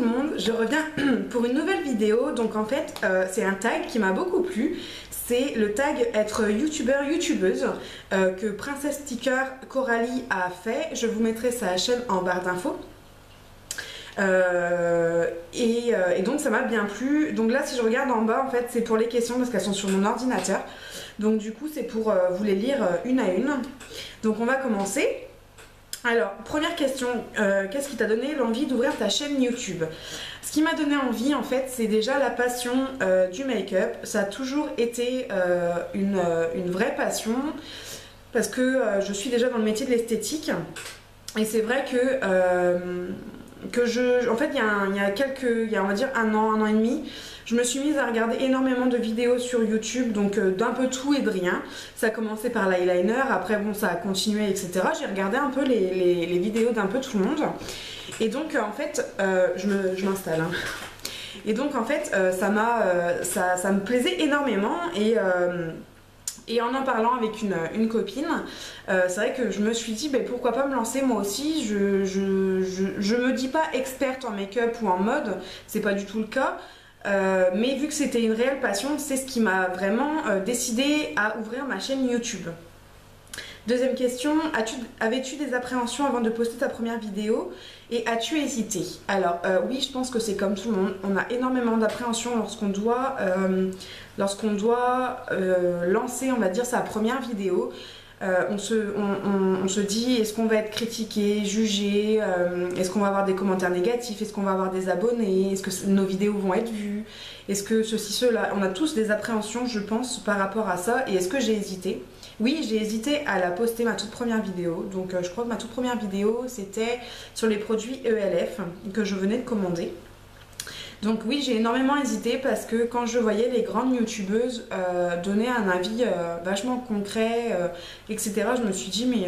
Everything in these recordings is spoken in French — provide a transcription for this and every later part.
le monde, je reviens pour une nouvelle vidéo. Donc en fait c'est un tag qui m'a beaucoup plu. C'est le tag être youtubeur, youtubeuse que Princesse Sticker Coralie a fait. Je vous mettrai sa chaîne en barre d'infos. Et donc ça m'a bien plu. Donc là si je regarde en bas en fait c'est pour les questions parce qu'elles sont sur mon ordinateur. Donc du coup c'est pour vous les lire une à une. Donc on va commencer. Alors, première question, qu'est-ce qui t'a donné l'envie d'ouvrir ta chaîne YouTube? Ce qui m'a donné envie, en fait, c'est déjà la passion du make-up. Ça a toujours été une vraie passion parce que je suis déjà dans le métier de l'esthétique. Et c'est vrai en fait, il y a on va dire un an et demi, je me suis mise à regarder énormément de vidéos sur YouTube, donc d'un peu tout et de rien. Ça a commencé par l'eyeliner, après bon ça a continué, etc. J'ai regardé un peu les vidéos d'un peu tout le monde. Et donc en fait, je m'installe. Hein. Et donc en fait, ça me plaisait énormément et en parlant avec une copine, c'est vrai que je me suis dit ben, pourquoi pas me lancer moi aussi. Je me dis pas experte en make-up ou en mode, c'est pas du tout le cas. Mais vu que c'était une réelle passion, c'est ce qui m'a vraiment décidé à ouvrir ma chaîne YouTube. Deuxième question, avais-tu des appréhensions avant de poster ta première vidéo et as-tu hésité? Alors oui, je pense que c'est comme tout le monde, on a énormément d'appréhensions lorsqu'on doit lancer, on va dire, sa première vidéo. On se dit, est-ce qu'on va être critiqué, jugé, est-ce qu'on va avoir des commentaires négatifs, est-ce qu'on va avoir des abonnés, est-ce que nos vidéos vont être vues, est-ce que ceci, cela, on a tous des appréhensions je pense par rapport à ça. Et est-ce que j'ai hésité? Oui, j'ai hésité à la poster, ma toute première vidéo. Donc je crois que ma toute première vidéo c'était sur les produits ELF que je venais de commander. Donc oui, j'ai énormément hésité parce que quand je voyais les grandes youtubeuses donner un avis vachement concret, etc., je me suis dit mais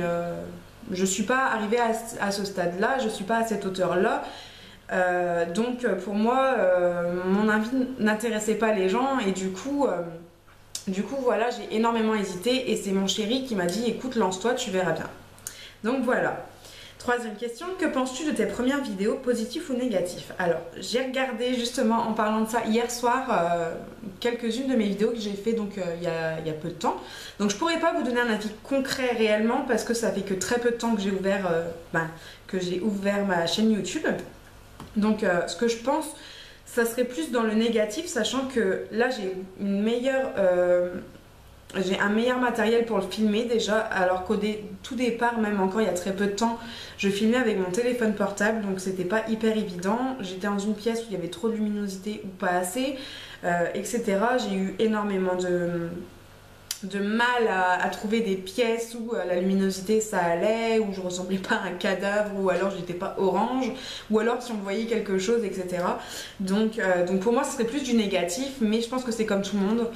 je ne suis pas arrivée à ce stade-là, je ne suis pas à cette hauteur-là. Donc pour moi, mon avis n'intéressait pas les gens et du coup voilà, j'ai énormément hésité et c'est mon chéri qui m'a dit écoute, lance-toi, tu verras bien. Donc voilà. Troisième question, que penses-tu de tes premières vidéos, positifs ou négatifs? Alors, j'ai regardé justement en parlant de ça hier soir quelques-unes de mes vidéos que j'ai fait donc il y a peu de temps. Donc je pourrais pas vous donner un avis concret réellement parce que ça fait que très peu de temps que j'ai ouvert ma chaîne YouTube. Donc ce que je pense, ça serait plus dans le négatif, sachant que là j'ai une meilleure... j'ai un meilleur matériel pour le filmer déjà, alors qu'au tout départ, même encore il y a très peu de temps, je filmais avec mon téléphone portable, donc c'était pas hyper évident. J'étais dans une pièce où il y avait trop de luminosité ou pas assez, etc. J'ai eu énormément de mal à trouver des pièces où la luminosité ça allait, où je ressemblais pas à un cadavre, ou alors j'étais pas orange, ou alors si on voyait quelque chose, etc. Donc pour moi ce serait plus du négatif, mais je pense que c'est comme tout le monde.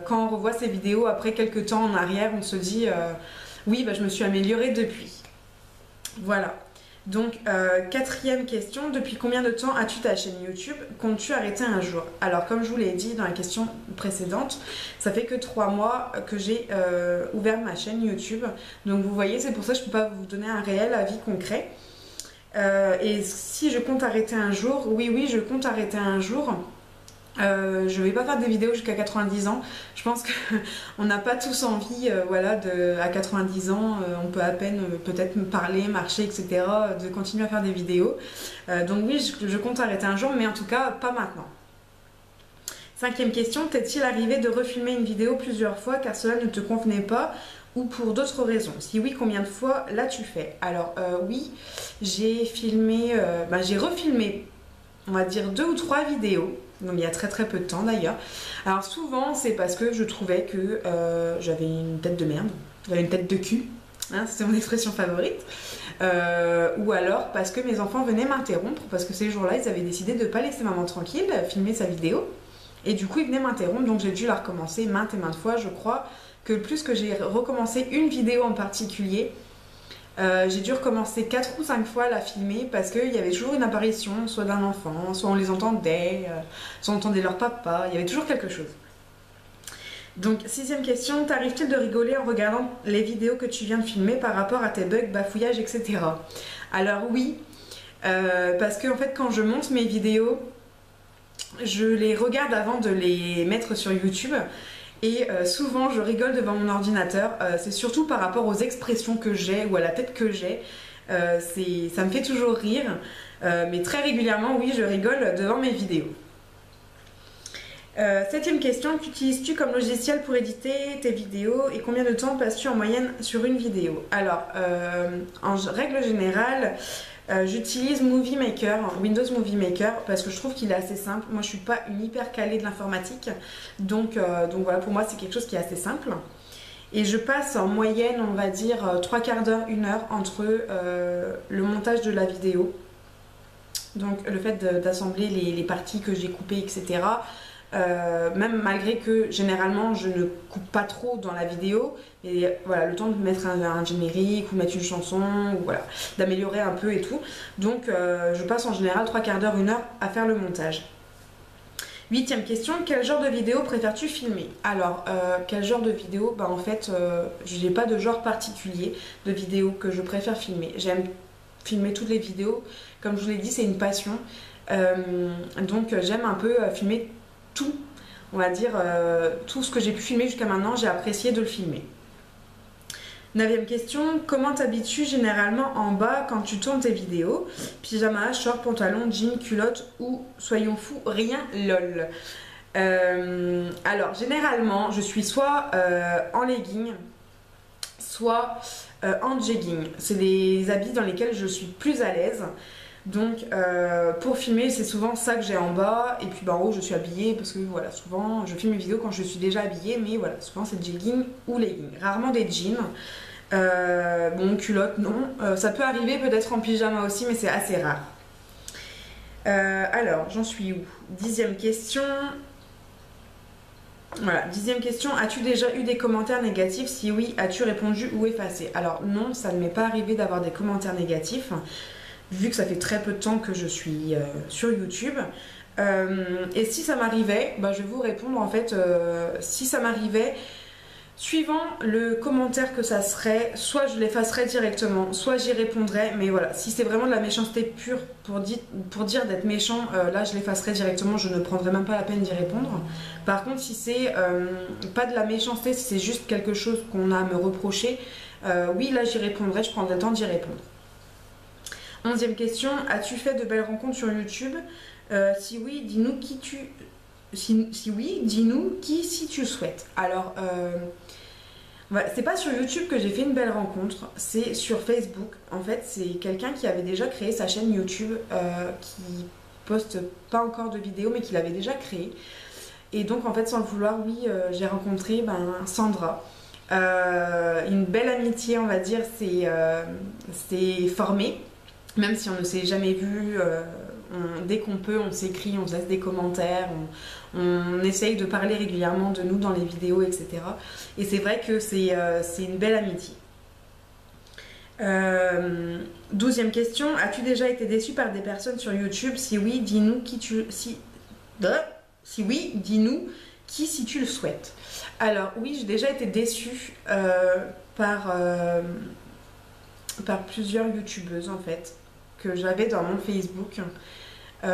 Quand on revoit ces vidéos après quelques temps en arrière, on se dit oui, bah, je me suis améliorée depuis. Voilà. Donc quatrième question, depuis combien de temps as-tu ta chaîne YouTube? Comptes-tu arrêter un jour? Alors comme je vous l'ai dit dans la question précédente, ça fait que 3 mois que j'ai ouvert ma chaîne YouTube. Donc vous voyez, c'est pour ça que je ne peux pas vous donner un réel avis concret. Et si je compte arrêter un jour, oui, je compte arrêter un jour. Je vais pas faire des vidéos jusqu'à 90 ans. Je pense qu'on n'a pas tous envie, voilà, à 90 ans, on peut à peine peut-être me parler, marcher, etc., de continuer à faire des vidéos. Donc oui, je compte arrêter un jour, mais en tout cas, pas maintenant. Cinquième question, t'est-il arrivé de refilmer une vidéo plusieurs fois car cela ne te convenait pas ou pour d'autres raisons? Si oui, combien de fois l'as-tu fait? Alors oui, j'ai refilmé, on va dire 2 ou 3 vidéos. Donc il y a très peu de temps d'ailleurs. Alors souvent c'est parce que je trouvais que j'avais une tête de merde, j'avais une tête de cul, hein, c'est mon expression favorite. Ou alors parce que mes enfants venaient m'interrompre, parce que ces jours-là ils avaient décidé de ne pas laisser maman tranquille, filmer sa vidéo. Et du coup ils venaient m'interrompre, donc j'ai dû la recommencer maintes et maintes fois. Je crois que plus que j'ai recommencé une vidéo en particulier, j'ai dû recommencer 4 ou 5 fois à la filmer parce qu'il y avait toujours une apparition, soit d'un enfant, soit on les entendait, soit on entendait leur papa, il y avait toujours quelque chose. Donc, 6e question, t'arrive-t-il de rigoler en regardant les vidéos que tu viens de filmer par rapport à tes bugs, bafouillages, etc. Alors oui, Parce que en fait quand je monte mes vidéos, je les regarde avant de les mettre sur YouTube. Et souvent je rigole devant mon ordinateur, c'est surtout par rapport aux expressions que j'ai ou à la tête que j'ai. Ça me fait toujours rire, mais très régulièrement, oui, je rigole devant mes vidéos. Septième question, qu'utilises-tu comme logiciel pour éditer tes vidéos et combien de temps passes-tu en moyenne sur une vidéo? Alors, en règle générale, j'utilise Movie Maker, Windows Movie Maker, parce que je trouve qu'il est assez simple. Moi, je suis pas une hyper calée de l'informatique, donc voilà, pour moi, c'est quelque chose qui est assez simple. Et je passe en moyenne, on va dire, 3/4 d'heure, 1 heure entre le montage de la vidéo, donc le fait d'assembler les parties que j'ai coupées, etc. Même malgré que généralement je ne coupe pas trop dans la vidéo, et voilà, le temps de mettre un générique ou mettre une chanson, ou voilà, d'améliorer un peu et tout. Donc je passe en général 3/4 d'heure, 1 heure à faire le montage. Huitième question, quel genre de vidéo préfères-tu filmer? Alors, quel genre de vidéo? Bah en fait, je n'ai pas de genre particulier de vidéo que je préfère filmer. J'aime filmer toutes les vidéos, comme je vous l'ai dit, c'est une passion. Donc j'aime un peu filmer tout, on va dire, tout ce que j'ai pu filmer jusqu'à maintenant, j'ai apprécié de le filmer. Neuvième question, comment t'habitues généralement en bas quand tu tournes tes vidéos? Pyjama, short, pantalon, jean, culotte ou soyons fous, rien, lol. Alors généralement je suis soit en legging, soit en jegging. C'est les habits dans lesquels je suis plus à l'aise. Donc pour filmer c'est souvent ça que j'ai en bas, et puis en haut je suis habillée parce que voilà, souvent je filme mes vidéos quand je suis déjà habillée, mais voilà, souvent c'est jegging ou legging, rarement des jeans. Bon, culotte non, ça peut arriver peut-être en pyjama aussi, mais c'est assez rare. Alors j'en suis où? Dixième question. Voilà, dixième question, as-tu déjà eu des commentaires négatifs? Si oui, as-tu répondu ou effacé? Alors non, ça ne m'est pas arrivé d'avoir des commentaires négatifs, vu que ça fait très peu de temps que je suis sur YouTube. Et si ça m'arrivait, bah, je vais vous répondre en fait, si ça m'arrivait, suivant le commentaire que ça serait, soit je l'effacerais directement, soit j'y répondrais, mais voilà, si c'est vraiment de la méchanceté pure pour dire d'être méchant, là je l'effacerais directement, je ne prendrais même pas la peine d'y répondre. Par contre, si c'est pas de la méchanceté, si c'est juste quelque chose qu'on a à me reprocher, oui, là j'y répondrais, je prendrais le temps d'y répondre. 11e question, as-tu fait de belles rencontres sur YouTube? Si oui, dis-nous qui tu... Si oui, dis-nous qui si tu le souhaites. Alors, c'est pas sur YouTube que j'ai fait une belle rencontre, c'est sur Facebook. En fait, c'est quelqu'un qui avait déjà créé sa chaîne YouTube, qui poste pas encore de vidéos, mais qui l'avait déjà créée. Et donc, en fait, sans le vouloir, oui, j'ai rencontré Sandra. Une belle amitié, on va dire, c'est formé. Même si on ne s'est jamais vu, dès qu'on peut, on s'écrit, on se laisse des commentaires, on essaye de parler régulièrement de nous dans les vidéos, etc. Et c'est vrai que c'est une belle amitié. 12e question, as-tu déjà été déçu par des personnes sur YouTube? Si oui, dis-nous qui tu... Si oui, dis-nous qui si tu le souhaites. Alors oui, j'ai déjà été déçue par plusieurs youtubeuses en fait, que j'avais dans mon Facebook.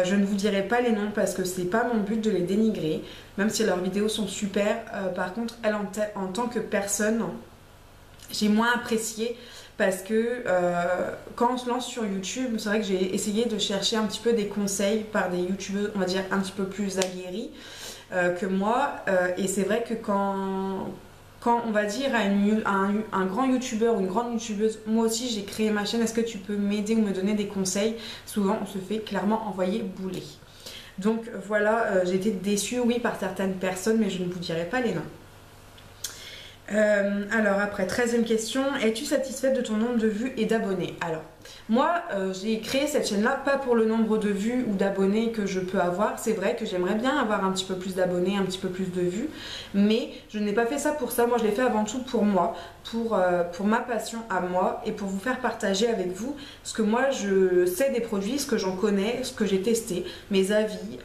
Je ne vous dirai pas les noms parce que c'est pas mon but de les dénigrer, même si leurs vidéos sont super. Par contre, elles en tant que personne, j'ai moins apprécié parce que quand on se lance sur YouTube, c'est vrai que j'ai essayé de chercher un petit peu des conseils par des youtubeuses, on va dire un petit peu plus aguerries que moi. Et c'est vrai que quand on va dire à un grand youtubeur ou une grande youtubeuse, moi aussi j'ai créé ma chaîne, est-ce que tu peux m'aider ou me donner des conseils? Souvent on se fait clairement envoyer bouler. Donc voilà, j'ai été déçue, oui, par certaines personnes, mais je ne vous dirai pas les noms. Alors après, 13e question, es-tu satisfaite de ton nombre de vues et d'abonnés? Alors, moi, j'ai créé cette chaîne-là pas pour le nombre de vues ou d'abonnés que je peux avoir. C'est vrai que j'aimerais bien avoir un petit peu plus d'abonnés, un petit peu plus de vues, mais je n'ai pas fait ça pour ça. Moi, je l'ai fait avant tout pour moi, pour ma passion à moi et pour vous faire partager avec vous ce que moi je sais des produits, ce que j'en connais, ce que j'ai testé, mes avis,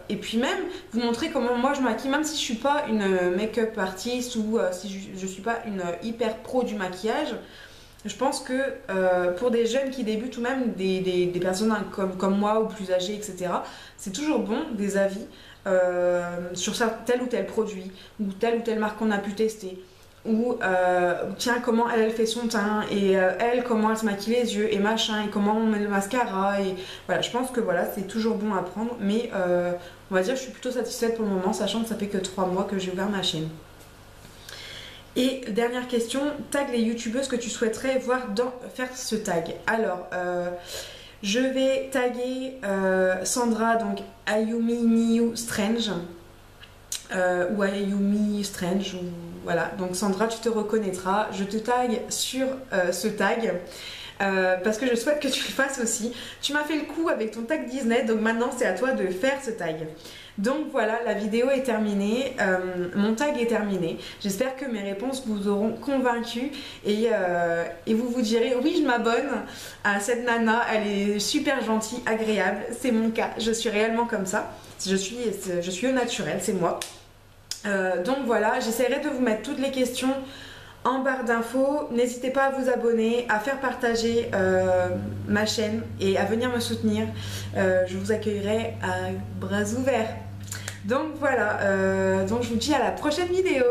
et puis même vous montrer comment moi je maquille, même si je suis pas une make-up artiste ou si je suis pas une hyper pro du maquillage. Je pense que pour des jeunes qui débutent ou même des personnes comme moi ou plus âgées, etc., c'est toujours bon des avis sur tel ou tel produit ou telle marque qu'on a pu tester. Ou tiens, comment elle fait son teint et elle, comment elle se maquille les yeux et machin, et comment on met le mascara. Et voilà, je pense que voilà, c'est toujours bon à prendre, mais on va dire je suis plutôt satisfaite pour le moment, sachant que ça fait que 3 mois que j'ai ouvert ma chaîne. Et dernière question, tag les youtubeuses que tu souhaiterais voir faire ce tag. Alors, je vais taguer Sandra, donc Ayumi Niu Strange, ou Ayumi Strange, ou voilà. Donc Sandra, tu te reconnaîtras. Je te tag sur ce tag. Parce que je souhaite que tu le fasses aussi. Tu m'as fait le coup avec ton tag Disney, donc maintenant c'est à toi de faire ce tag. Donc voilà, la vidéo est terminée, mon tag est terminé. J'espère que mes réponses vous auront convaincu et vous vous direz oui, je m'abonne à cette nana, elle est super gentille, agréable. C'est mon cas, je suis réellement comme ça. Je suis au naturel, c'est moi. Donc voilà, j'essaierai de vous mettre toutes les questions en barre d'infos. N'hésitez pas à vous abonner, à faire partager ma chaîne et à venir me soutenir. Je vous accueillerai à bras ouverts. Donc voilà, donc je vous dis à la prochaine vidéo.